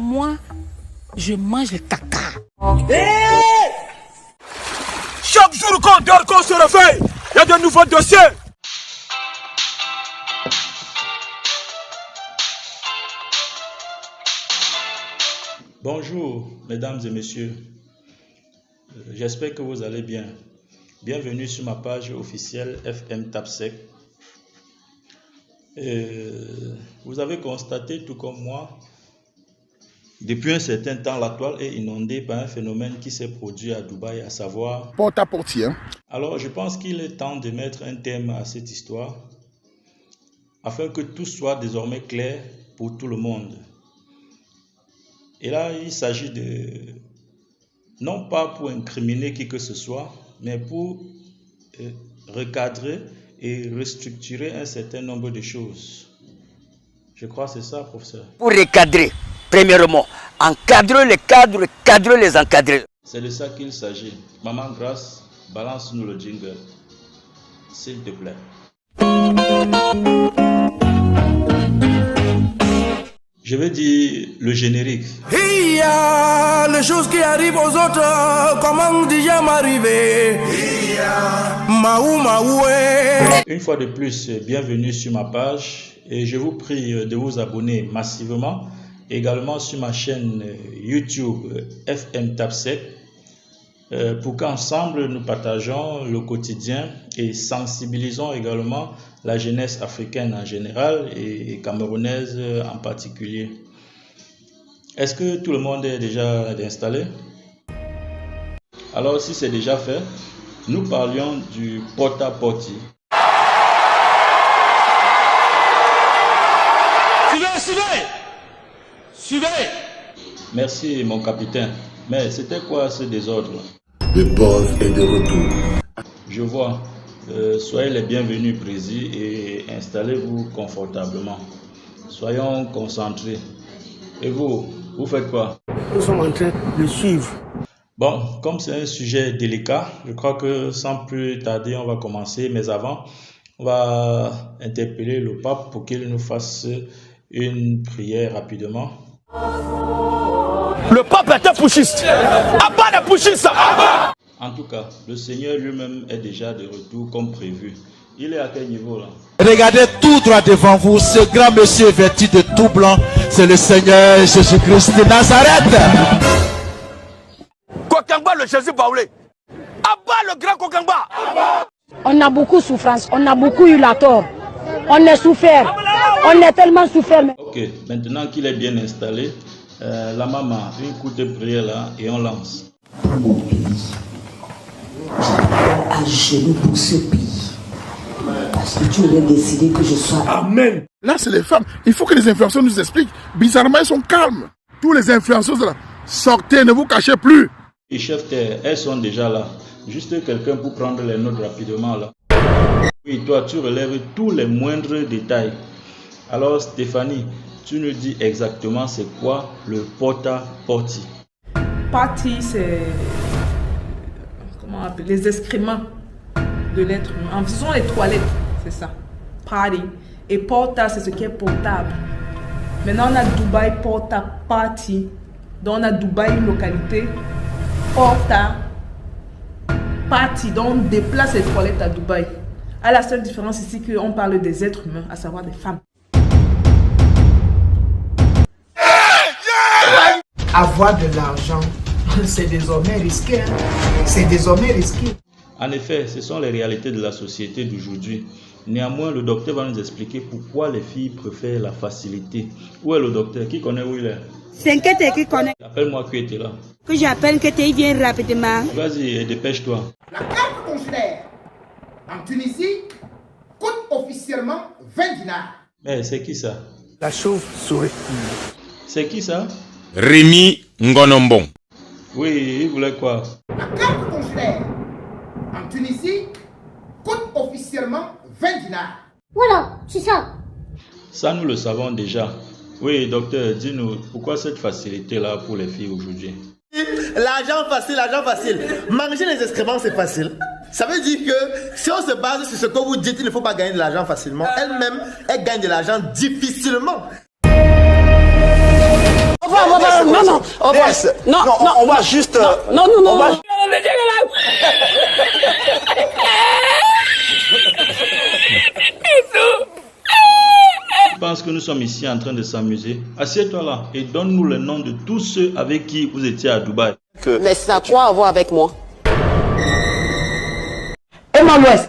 moi, je mange le caca. Chaque jour qu'on dort, qu'on se réveille, il y a de nouveaux dossiers. Bonjour, mesdames et messieurs. J'espère que vous allez bien. Bienvenue sur ma page officielle FM Tapsec. Vous avez constaté, tout comme moi, depuis un certain temps, la toile est inondée par un phénomène qui s'est produit à Dubaï, à savoir porte-à-porte. Alors, je pense qu'il est temps de mettre un thème à cette histoire, afin que tout soit désormais clair pour tout le monde. Et là, il s'agit de, non pas pour incriminer qui que ce soit, mais pour recadrer et restructurer un certain nombre de choses. Je crois que c'est ça, professeur. Pour recadrer, premièrement, encadrer les cadres, cadrer les encadrés. C'est de ça qu'il s'agit. Maman Grâce, balance-nous le jingle, s'il te plaît. Je vais dire le générique. Il y a les choses qui arrivent aux autres, comment déjà m'arriver. Une fois de plus, bienvenue sur ma page et je vous prie de vous abonner massivement également sur ma chaîne YouTube FM Tapsec pour qu'ensemble nous partageons le quotidien et sensibilisons également la jeunesse africaine en général et camerounaise en particulier. Est-ce que tout le monde est déjà installé? Alors si c'est déjà fait, nous parlions du porta-porti. Suivez. Merci mon capitaine. Mais c'était quoi ce désordre? Le boss est de retour. Je vois. Soyez les bienvenus, Prési, et installez-vous confortablement. Soyons concentrés. Et vous faites quoi? Nous sommes en train de suivre. Bon, comme c'est un sujet délicat, je crois que sans plus tarder, on va commencer. Mais avant, on va interpeller le pape pour qu'il nous fasse une prière rapidement. Le pape est un putschiste. Abat les putschistes. En tout cas, le Seigneur lui-même est déjà de retour comme prévu. Il est à quel niveau là? Regardez tout droit devant vous, ce grand monsieur vêtu de tout blanc, c'est le Seigneur Jésus-Christ de Nazareth. Kokangba le Jésus baoulé. Abat le grand Kokangba. On a beaucoup de souffrance, on a beaucoup eu la tort. On est souffert, on est tellement souffert. Ok, maintenant qu'il est bien installé, la maman, une courte prière là et on lance. Mon pays, à genoux pour ce pays. Parce que Dieu a décidé que je sois. Amen. Là, c'est les femmes. Il faut que les influenceurs nous expliquent. Bizarrement, ils sont calmes. Tous les influenceurs là, sortez, ne vous cachez plus. Les chefs terre, elles sont déjà là. Juste quelqu'un pour prendre les notes rapidement là. Oui, toi, tu relèves tous les moindres détails. Alors, Stéphanie, tu nous dis exactement c'est quoi le porta-porti. Parti, c'est comment on appelle, les excréments de l'être humain. En faisant les toilettes, c'est ça. Party. Et porta, c'est ce qui est portable. Maintenant, on a Dubaï porta party. Donc, on a Dubaï, une localité. Porta party. Donc, on déplace les toilettes à Dubaï. À la seule différence ici qu'on parle des êtres humains, à savoir des femmes. Avoir de l'argent, c'est désormais risqué. C'est désormais risqué. En effet, ce sont les réalités de la société d'aujourd'hui. Néanmoins, le docteur va nous expliquer pourquoi les filles préfèrent la facilité. Où est le docteur? Qui connaît où il est? C'est un qui connaît. Appelle-moi qui était là. Que j'appelle que tu viens rapidement. Vas-y, dépêche-toi. La carte consulaire en Tunisie coûte officiellement 20 dinars. Mais c'est qui ça? La chauve-souris. C'est qui ça? Rémi Ngonombon. Oui, il voulait quoi? La carte consulaire en Tunisie coûte officiellement 20 dinars. Voilà, c'est ça. Ça, nous le savons déjà. Oui, docteur, dis-nous, pourquoi cette facilité-là pour les filles aujourd'hui? L'argent facile. Manger les excréments, c'est facile. Ça veut dire que si on se base sur ce que vous dites, il ne faut pas gagner de l'argent facilement. Elle-même, elle gagne de l'argent difficilement. non, on va juste... Non. Je pense que nous sommes ici en train de s'amuser. Assieds-toi là et donne-nous le nom de tous ceux avec qui vous étiez à Dubaï. Mais ça a quoi à voir avec moi? Emmanuel.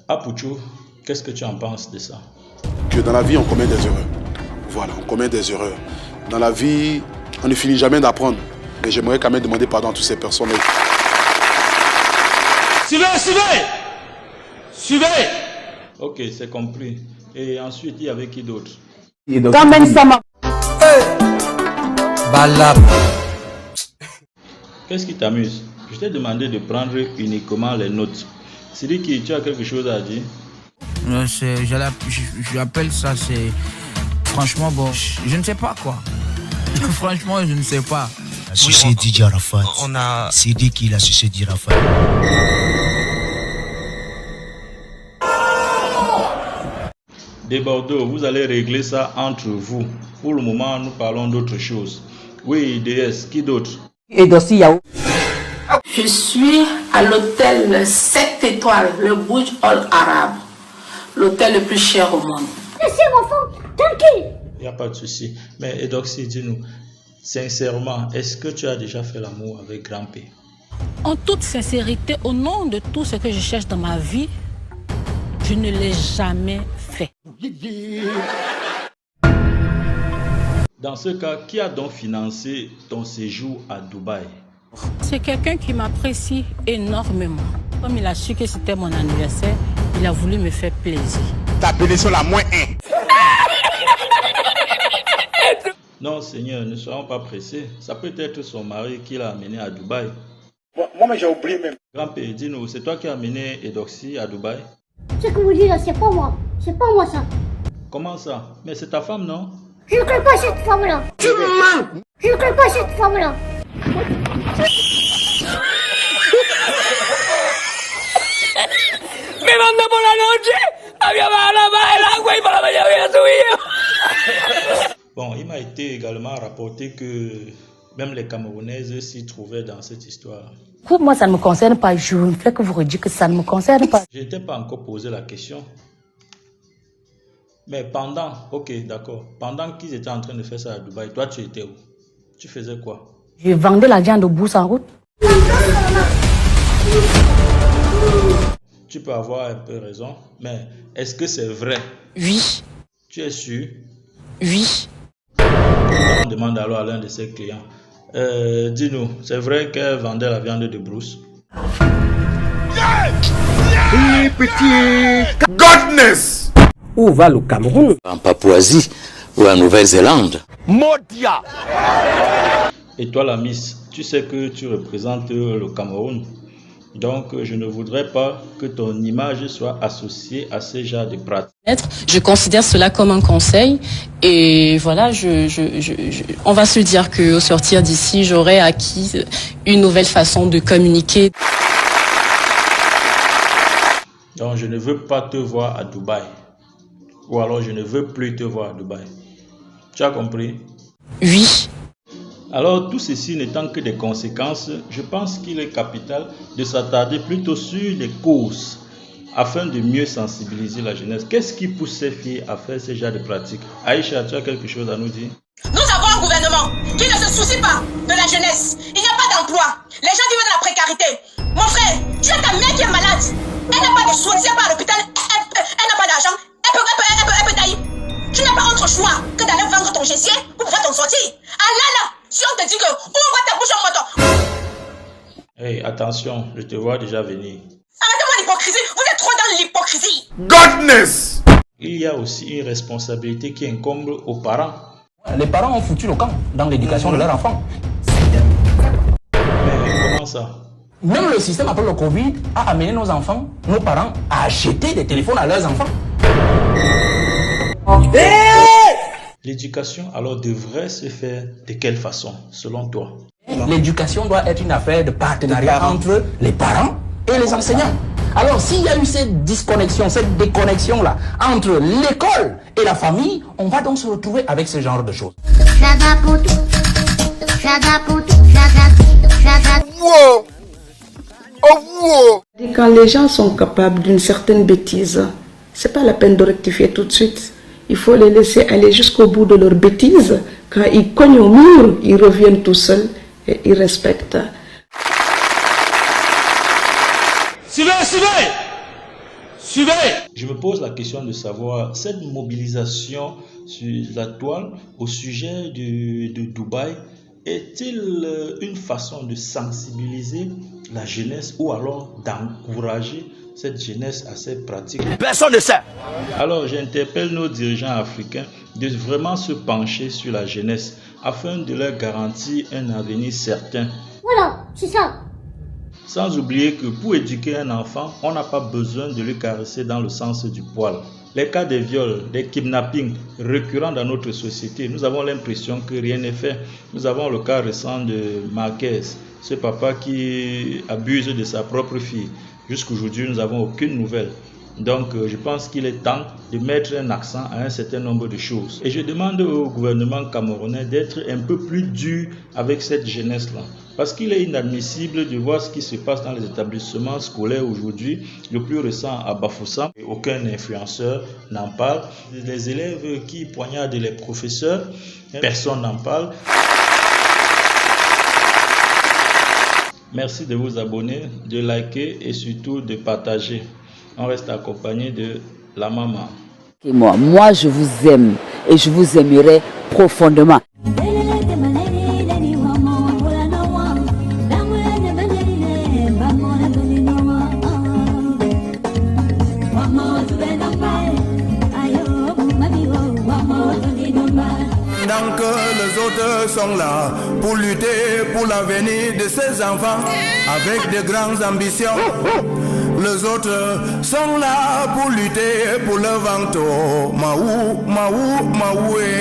Apouchou, qu'est-ce que tu en penses de ça? Que dans la vie, on commet des erreurs. Voilà, on commet des erreurs. Dans la vie, on ne finit jamais d'apprendre. Et j'aimerais quand même demander pardon à toutes ces personnes. Suivez. Ok, c'est compris. Et ensuite, il y avait qui d'autre? Qu'est-ce qui t'amuse? Je t'ai demandé de prendre uniquement les notes. Sidiki, tu as quelque chose à dire? Je l'appelle ça, c'est... Franchement, bon, je ne sais pas quoi. Franchement, je ne sais pas. La succès Didier Arafat. Sidiki, la succès Didier Arafat. Des Bordeaux, vous allez régler ça entre vous. Pour le moment, nous parlons d'autre chose. Oui, DS, qui d'autre? Je suis à l'hôtel 7 étoiles, le Burj Al Arab, l'hôtel le plus cher au monde. Laissez mon enfant tranquille. Il n'y a pas de souci. Mais Edoxy, dis-nous, sincèrement, est-ce que tu as déjà fait l'amour avec Grand P? En toute sincérité, au nom de tout ce que je cherche dans ma vie, je ne l'ai jamais fait. Dans ce cas, qui a donc financé ton séjour à Dubaï? C'est quelqu'un qui m'apprécie énormément. Comme il a su que c'était mon anniversaire, il a voulu me faire plaisir. Ta bénédiction la moins 1. Non, Seigneur, ne soyons pas pressés. Ça peut être son mari qui l'a amené à Dubaï. Moi, mais j'ai oublié même. Grand-père, dis-nous, c'est toi qui as amené Edoxy à Dubaï? Ce que vous dites là, c'est pas moi. C'est pas moi ça. Comment ça? Mais c'est ta femme, non? Je ne connais pas cette femme-là. Tu mens. Je ne connais pas cette femme-là. Me manda por la noche, había bajado el agua y por la mañana había subido. Bon, il m'a été également rapporté que même les Camerounaises s'y trouvaient dans cette histoire. Moi, ça ne me concerne pas. Je ne fais que vous redire que ça ne me concerne pas. Je n'étais pas encore posé la question. Mais pendant, ok, d'accord, pendant qu'ils étaient en train de faire ça à Dubaï, toi tu étais où? Tu faisais quoi? Je vendais la viande au bout en route. Tu peux avoir un peu raison, mais est-ce que c'est vrai? Oui. Tu es sûr? Oui. On demande alors à l'un de ses clients. Dis-nous, c'est vrai qu'elle vendait la viande de brousse? Oui, petit. Godness! Où va le Cameroun? En Papouasie ou en Nouvelle-Zélande. Modia! Et toi la Miss, tu sais que tu représentes le Cameroun. Donc je ne voudrais pas que ton image soit associée à ce genre de pratiques. Je considère cela comme un conseil et voilà, on va se dire qu'au sortir d'ici, j'aurai acquis une nouvelle façon de communiquer. Donc je ne veux pas te voir à Dubaï. Ou alors je ne veux plus te voir à Dubaï. Tu as compris? Oui. Alors tout ceci n'étant que des conséquences, je pense qu'il est capital de s'attarder plutôt sur les causes afin de mieux sensibiliser la jeunesse. Qu'est-ce qui pousse ces filles à faire ce genre de pratiques? Aïcha, tu as quelque chose à nous dire? Nous avons un gouvernement qui ne se soucie pas de la jeunesse. Il n'y a pas d'emploi. Les gens vivent dans la précarité. Mon frère, tu as ta mère qui est malade. Elle n'a pas de soutien à l'hôpital. Elle n'a pas d'argent. Elle peut tailler. Tu n'as pas autre choix que d'aller vendre ton gésier pour pouvoir t'en sortir. Allah là, si on te dit que ouvre ta bouche en moto. Hey, attention, je te vois déjà venir. Arrêtez-moi l'hypocrisie. Vous êtes trop dans l'hypocrisie. Godness! Il y a aussi une responsabilité qui incombe aux parents. Les parents ont foutu le camp dans l'éducation de leurs enfants. Mais comment ça? Même le système après le Covid a amené nos enfants, nos parents, à acheter des téléphones à leurs enfants. L'éducation alors devrait se faire de quelle façon, selon toi? L'éducation doit être une affaire de partenariat entre les parents et les enseignants. Alors s'il y a eu cette disconnexion, cette déconnexion-là entre l'école et la famille, on va donc se retrouver avec ce genre de choses. Quand les gens sont capables d'une certaine bêtise, c'est pas la peine de rectifier tout de suite. Il faut les laisser aller jusqu'au bout de leur bêtise. Quand ils cognent au mur, ils reviennent tout seuls et ils respectent. Suivez, suivez! Suivez! Je me pose la question de savoir, cette mobilisation sur la toile au sujet de Dubaï est-il une façon de sensibiliser la jeunesse ou alors d'encourager cette jeunesse à cette pratique? Personne ne sait. Alors j'interpelle nos dirigeants africains de vraiment se pencher sur la jeunesse afin de leur garantir un avenir certain. Voilà, c'est ça. Sans oublier que pour éduquer un enfant, on n'a pas besoin de le caresser dans le sens du poil. Les cas de viol, des kidnappings récurrents dans notre société, nous avons l'impression que rien n'est fait. Nous avons le cas récent de Marquez, ce papa qui abuse de sa propre fille. Jusqu'aujourd'hui, nous n'avons aucune nouvelle. Donc, je pense qu'il est temps de mettre un accent à un certain nombre de choses. Et je demande au gouvernement camerounais d'être un peu plus dur avec cette jeunesse-là. Parce qu'il est inadmissible de voir ce qui se passe dans les établissements scolaires aujourd'hui. Le plus récent à Bafoussam, aucun influenceur n'en parle. Les élèves qui poignardent les professeurs, personne n'en parle. Merci de vous abonner, de liker et surtout de partager. On reste accompagné de la maman. Et moi, je vous aime et je vous aimerai profondément. Donc les autres sont là pour lutter pour l'avenir de ces enfants avec de grandes ambitions. Les autres sont là pour lutter pour le vento. Maou, maou, maoué.